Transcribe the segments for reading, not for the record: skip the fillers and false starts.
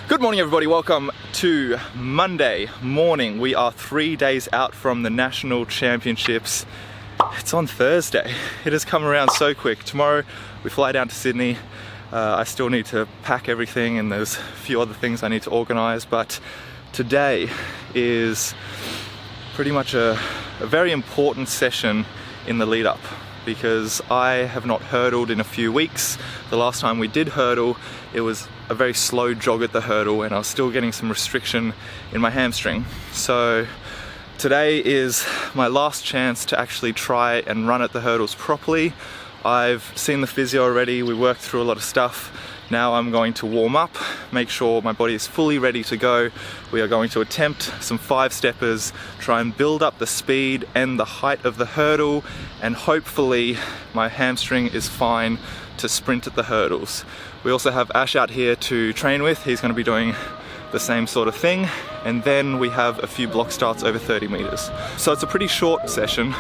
Good morning everybody, welcome to Monday morning. We are 3 days out from the National Championships. It's on Thursday. It has come around so quick. Tomorrow we fly down to Sydney. I still need to pack everything and there's a few other things I need to organise, but today is pretty much a very important session in the lead up because I have not hurdled in a few weeks. The last time we did hurdle, it was a very slow jog at the hurdle and I was still getting some restriction in my hamstring. So today is my last chance to actually try and run at the hurdles properly. I've seen the physio already, we worked through a lot of stuff. Now I'm going to warm up, make sure my body is fully ready to go. We are going to attempt some 5-steppers, try and build up the speed and the height of the hurdle, and hopefully my hamstring is fine to sprint at the hurdles. We also have Ash out here to train with. He's going to be doing the same sort of thing. And then we have a few block starts over 30 meters. So it's a pretty short session,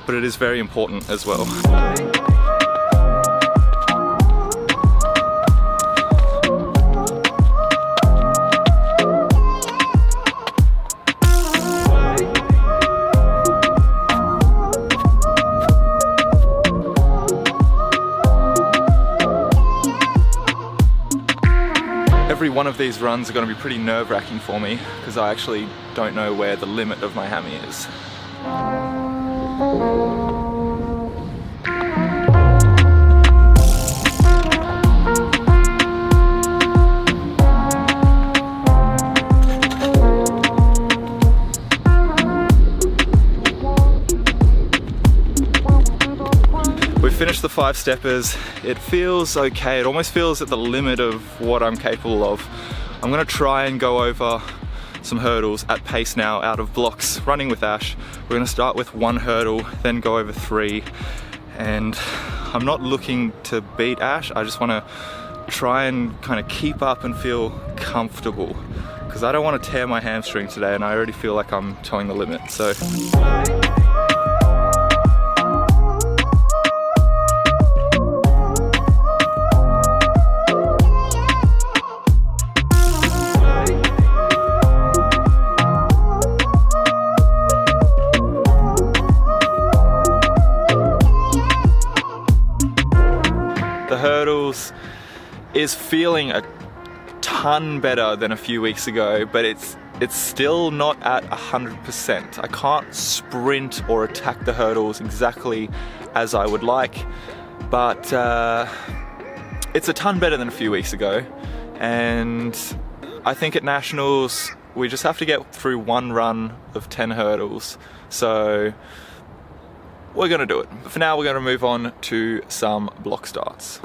but it is very important as well. Every one of these runs are going to be pretty nerve-wracking for me because I actually don't know where the limit of my hammy is. We finished the 5-steppers. It feels okay. It almost feels at the limit of what I'm capable of. I'm gonna try and go over some hurdles at pace now out of blocks, running with Ash. We're gonna start with 1 hurdle, then go over 3. And I'm not looking to beat Ash. I just wanna try and kind of keep up and feel comfortable because I don't want to tear my hamstring today and I already feel like I'm towing the limit. So. The hurdles is feeling a ton better than a few weeks ago, but it's still not at 100%. I can't sprint or attack the hurdles exactly as I would like, but it's a ton better than a few weeks ago. And I think at Nationals, we just have to get through 1 run of 10 hurdles. So we're gonna do it. But for now, we're gonna move on to some block starts.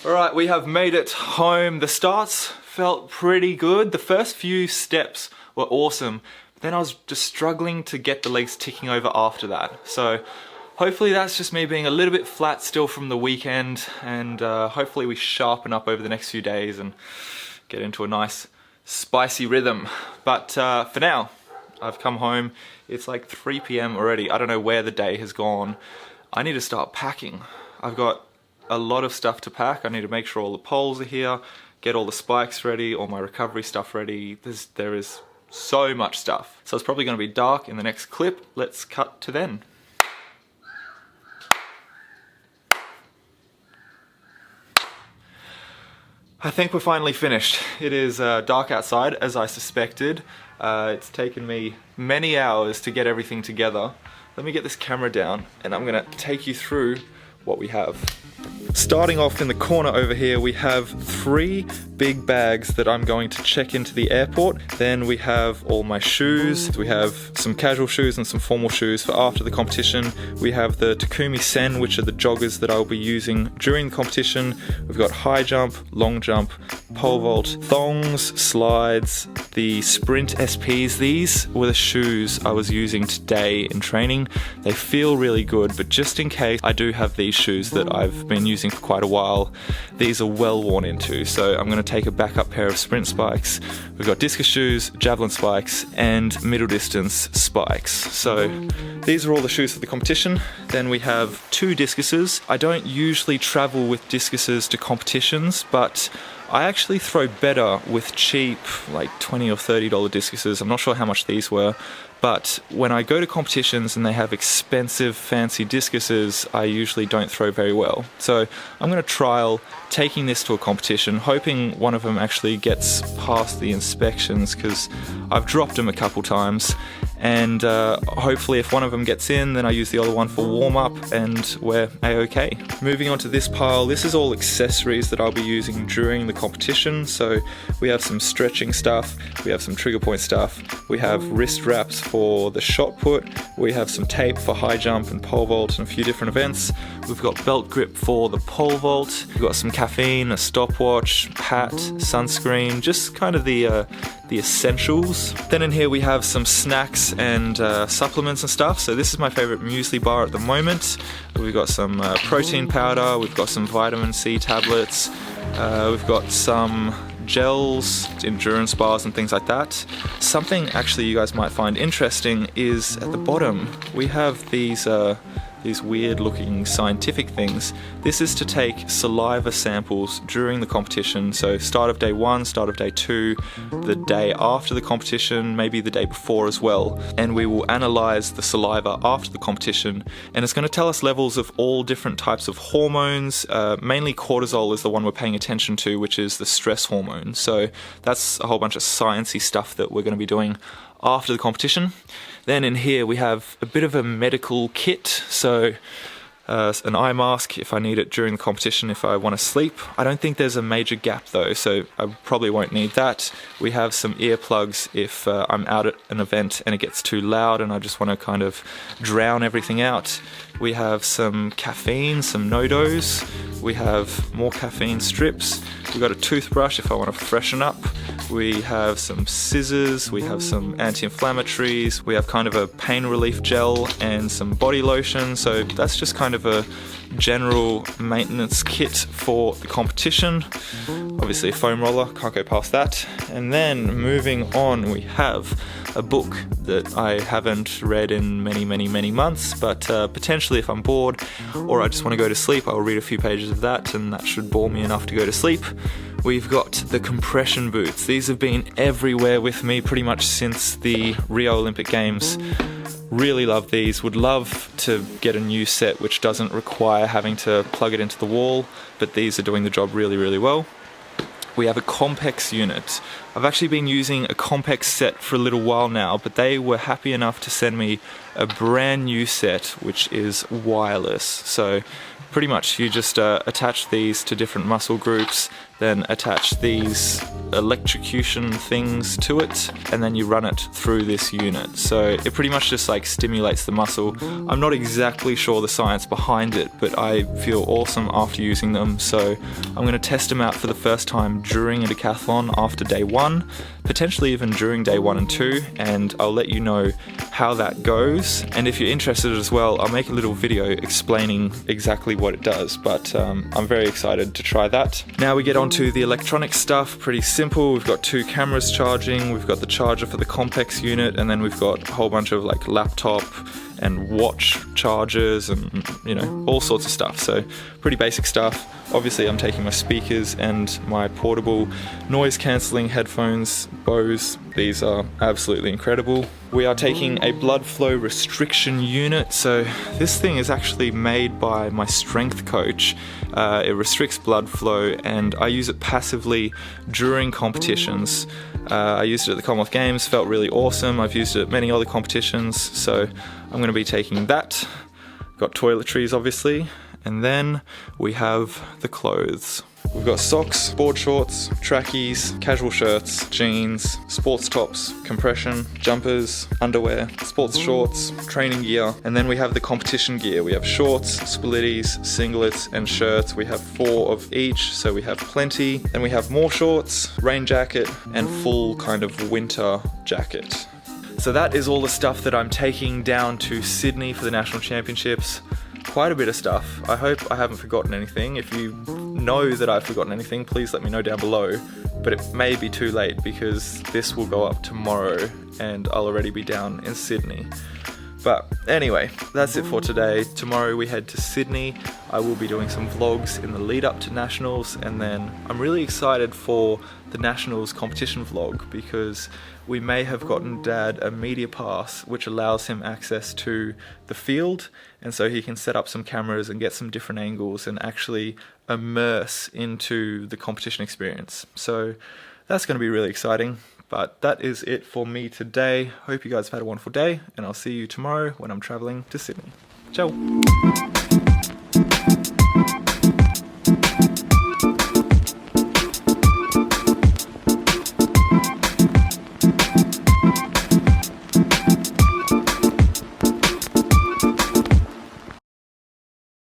Alright, we have made it home. The starts felt pretty good. The first few steps were awesome, but then I was just struggling to get the legs ticking over after that. So hopefully that's just me being a little bit flat still from the weekend, and hopefully we sharpen up over the next few days and get into a nice spicy rhythm. But for now, I've come home. It's like 3 PM already. I don't know where the day has gone. I need to start packing. I've got a lot of stuff to pack. I need to make sure all the poles are here, get all the spikes ready, all my recovery stuff ready. There is so much stuff. So it's probably going to be dark in the next clip. Let's cut to then. I think we're finally finished. It is dark outside, as I suspected. It's taken me many hours to get everything together. Let me get this camera down and I'm gonna take you through what we have. Starting off in the corner over here, we have 3 big bags that I'm going to check into the airport. Then we have all my shoes. We have some casual shoes and some formal shoes for after the competition. We have the Takumi Sen, which are the joggers that I'll be using during the competition. We've got high jump, long jump, pole vault, thongs, slides, the Sprint SPs. These were the shoes I was using today in training. They feel really good, but just in case, I do have these shoes that I've been using for quite a while. These are well worn into, so I'm going to take a backup pair of Sprint spikes. We've got discus shoes, javelin spikes, and middle distance spikes. So these are all the shoes for the competition. Then we have 2 discuses. I don't usually travel with discuses to competitions, but I actually throw better with cheap, like $20 or $30 discuses. I'm not sure how much these were, but when I go to competitions and they have expensive, fancy discuses, I usually don't throw very well. So I'm going to trial taking this to a competition, hoping one of them actually gets past the inspections, because I've dropped them a couple times, and hopefully if one of them gets in, then I use the other one for warm-up and we're a-okay. Moving on to this pile, this is all accessories that I'll be using during the competition. So we have some stretching stuff, we have some trigger point stuff, we have wrist wraps for the shot put, we have some tape for high jump and pole vault and a few different events. We've got belt grip for the pole vault, we've got some caffeine, a stopwatch, hat, sunscreen, just kind of the essentials. Then in here we have some snacks and supplements and stuff. So this is my favorite muesli bar at the moment. We've got some protein powder, we've got some vitamin C tablets, we've got some gels, endurance bars and things like that. Something actually you guys might find interesting is at the bottom we have these weird looking scientific things. This is to take saliva samples during the competition, so start of day 1, start of day 2, the day after the competition, maybe the day before as well, and we will analyze the saliva after the competition, and it's going to tell us levels of all different types of hormones. Mainly cortisol is the one we're paying attention to, which is the stress hormone. So that's a whole bunch of sciencey stuff that we're going to be doing after the competition. Then in here we have a bit of a medical kit, so an eye mask if I need it during the competition if I want to sleep. I don't think there's a major gap though, so I probably won't need that. We have some earplugs if I'm out at an event and it gets too loud and I just want to kind of drown everything out. We have some caffeine, some no-dos. We have more caffeine strips. We've got a toothbrush if I want to freshen up. We have some scissors, we have some anti-inflammatories, we have kind of a pain relief gel and some body lotion. So that's just kind of a general maintenance kit for the competition. Obviously a foam roller, can't go past that. And then moving on, we have a book that I haven't read in many months, but potentially if I'm bored or I just want to go to sleep, I'll read a few pages of that and that should bore me enough to go to sleep. We've got the compression boots. These have been everywhere with me pretty much since the Rio Olympic Games. Really love these. Would love to get a new set which doesn't require having to plug it into the wall, but these are doing the job really well. We have a Compex unit. I've actually been using a Compex set for a little while now, but they were happy enough to send me a brand new set which is wireless. So pretty much you just attach these to different muscle groups, then attach these electrocution things to it, and then you run it through this unit. So it pretty much just like stimulates the muscle. I'm not exactly sure the science behind it, but I feel awesome after using them. So I'm going to test them out for the first time during a decathlon after day 1, potentially even during day 1 and 2, and I'll let you know how that goes. And if you're interested as well, I'll make a little video explaining exactly what it does, but I'm very excited to try that. Now we get on to the electronic stuff. Pretty simple. We've got 2 cameras charging, we've got the charger for the Compex unit, and then we've got a whole bunch of like laptop and watch chargers and, you know, all sorts of stuff. So pretty basic stuff. Obviously I'm taking my speakers and my portable noise cancelling headphones, Bose. These are absolutely incredible. We are taking a blood flow restriction unit. So this thing is actually made by my strength coach. It restricts blood flow and I use it passively during competitions. I used it at the Commonwealth Games, felt really awesome. I've used it at many other competitions, so I'm going to be taking that. Got toiletries obviously, And then we have the clothes. We've got socks, board shorts, trackies, casual shirts, jeans, sports tops, compression, jumpers, underwear, sports shorts, training gear, and then we have the competition gear. We have shorts, splitties, singlets, and shirts. We have 4 of each, so we have plenty. Then we have more shorts, rain jacket, and full kind of winter jacket. So that is all the stuff that I'm taking down to Sydney for the National Championships. Quite a bit of stuff. I hope I haven't forgotten anything. If you know that I've forgotten anything, please let me know down below. But it may be too late because this will go up tomorrow and I'll already be down in Sydney. But anyway, that's it for today. Tomorrow we head to Sydney. I will be doing some vlogs in the lead up to Nationals, and then I'm really excited for the Nationals competition vlog because we may have gotten Dad a media pass which allows him access to the field, and so he can set up some cameras and get some different angles and actually immerse into the competition experience. So that's going to be really exciting. But that is it for me today. Hope you guys have had a wonderful day, and I'll see you tomorrow when I'm traveling to Sydney. Ciao!